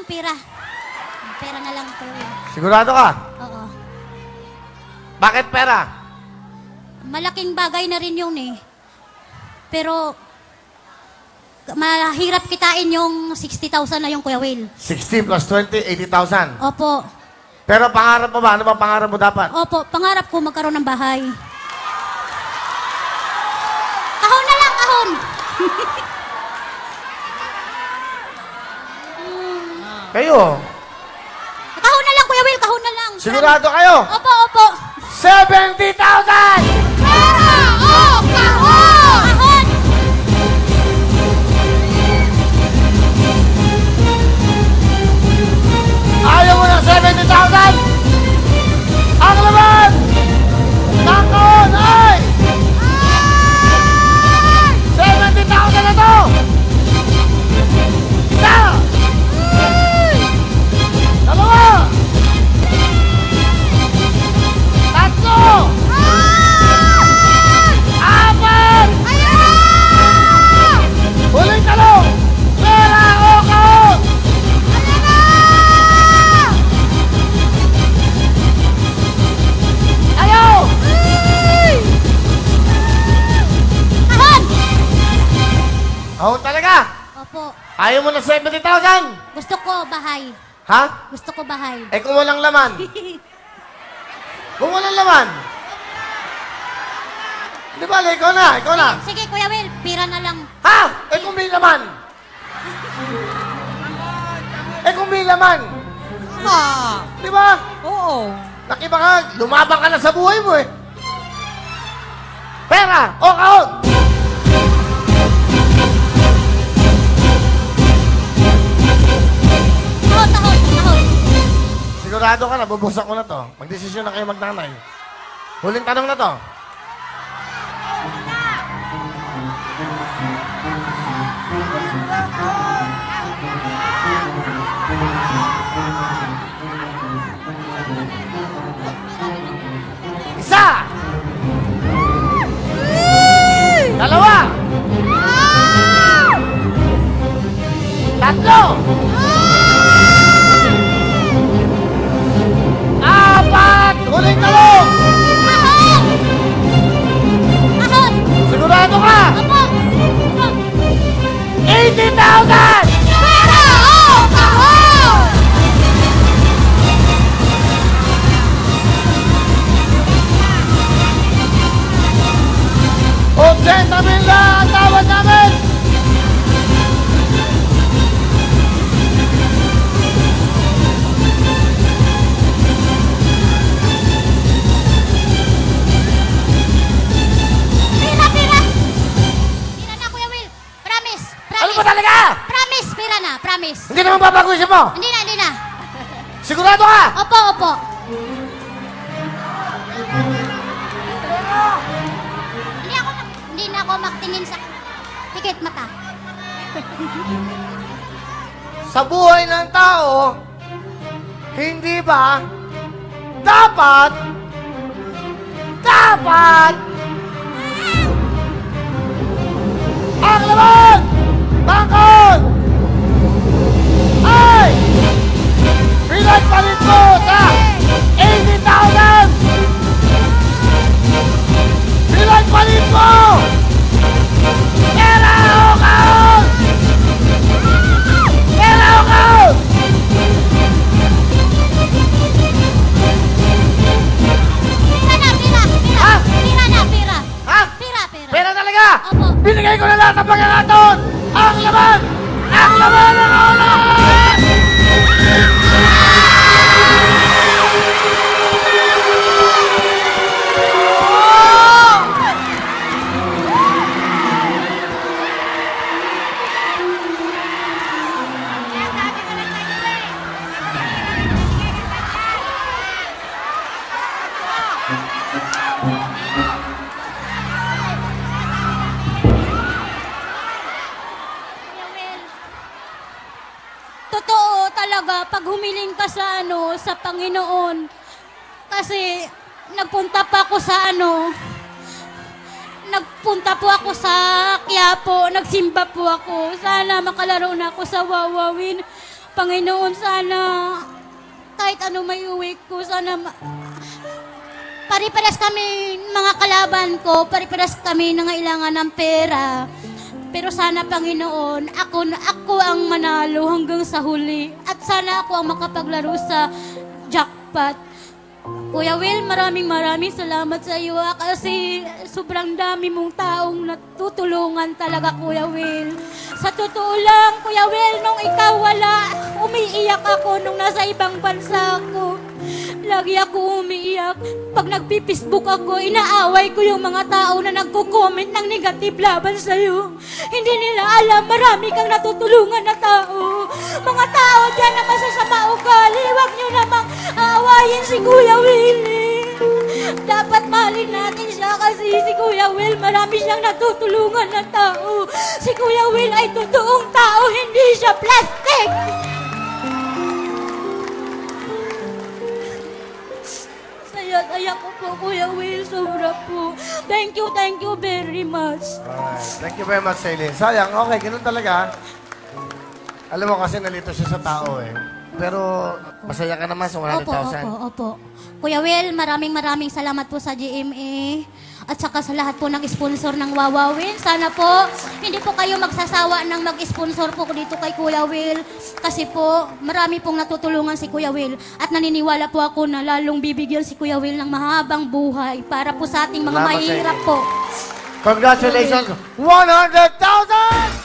pera. Pera na lang, Kuya Will. Sigurado ka? Oo. Bakit pera? Malaking bagay na rin yun eh. Pero, mahirap kitain yung 60,000 na yung Kuya Will. 60 plus 20, 80,000. Opo. Pero pangarap mo ba? Ano ba pangarap mo dapat? Opo, pangarap ko magkaroon ng bahay. Kahon na lang, kahon! Kayo? Kahon na lang, Kuya Will, kahon na lang. Sigurado kayo? Opo, opo. 70,000! Pera! Oh, kahon! Kahon! Ayaw mo ng 70,000? Ang laman! Nakon ay! 70,000 na to! Isa! Dalawa! Tatlo! Apat! Huling talong! Pera o kahon! Ayaw! Kahon! Kahon talaga! Opo. Ayaw mo ng 70,000? Gusto ko bahay. Ha? Gusto ko bahay. Eh kung walang laman? Kung walang laman? Di ba, ikaw na, ikaw na. Sige, Kuya Will, pira na lang. Ha? Eh kung may laman? Eh kung may laman? Ma! Di ba? Oo. Nakiba ka, lumabang ka na sa buhay mo eh. Pera o kahon? Kahon, kahon, kahon. Sigurado ka na, bubuksan ko na to. Magdesisyon na kayo magnanay. Huling tanong na to. Isa! Dalawa! Tatlo! Apat! Huling talong! Kahon! Kahon! Sigurado ka? Opo! Opo! 80,000! Pera! Oh! Kahon! O 80,000 lang ang tawad namin! Pira, pira! Pira na, Kuya Will. Promise. Ano Promise. ba talaga? Promise, pira na. Promise. Hindi naman babaguhin mo! Hindi na, hindi na. Sigurado ka? Opo, opo. Hindi na ako magtingin sa pikit mata. Sa buhay ng tao, hindi ba dapat ang laman bangkod ay pinagpalit mo sa 80,000! Pinagpalit mo! Pera o kahon! Pera o kahon! Pira na, pira, pira. Ha? Pira na, pira. Ha? Pira, pira. Pera talaga! Opo. Binigay ko na lahat ng pagkakataon! Ang laman! Ang laman ng ulan! Kuya Will, totoo talaga pag humiling ka sa sa Panginoon. Kasi nagpunta pa ako sa nagpunta po ako sa Quiapo, nagsimba po ako. Sana makalaro na ako sa Wawawin. Panginoon, sana kahit ano may uwi ko, sana pare-pares kami, mga kalaban ko, pare-pares kami nangailangan ng pera. Pero sana, Panginoon, ako ang manalo hanggang sa huli. At sana ako ang makapaglaro sa jackpot. Kuya Will, maraming salamat sa iyo kasi sobrang dami mong taong natutulungan talaga, Kuya Will. Sa totoo lang, Kuya Will, nung ikaw wala, umiiyak ako nung nasa ibang bansa ako. Lagi ako umiiyak. Pag nagpipisbook ako, inaaway ko yung mga tao na nagko-comment ng negative laban sa'yo. Hindi nila alam, marami kang natutulungan na tao. Mga tao dyan na masasama ugali, huwag nyo namang aawayin si Kuya Willie. Dapat mahalin natin siya kasi si Kuya Will, marami siyang natutulungan na tao. Si Kuya Will ay totoong tao, hindi siya plastic. Saya ko po, Kuya Will. Sobra po. Thank you very much. Alright. Thank you very much, Aileen. Sayang, okay, ganun talaga. Alam mo kasi nalito siya sa tao eh. Pero masaya ka naman sa 100,000. Opo. Kuya Will, maraming salamat po sa GMA. At saka sa lahat po ng sponsor ng Wawawin. Sana po, hindi po kayo magsasawa ng mag-sponsor po dito kay Kuya Will. Kasi po, marami pong natutulungan si Kuya Will. At naniniwala po ako na lalong bibigyan si Kuya Will ng mahabang buhay para po sa ating mga Salamat sa mahirap inyo. po. Congratulations! 100,000!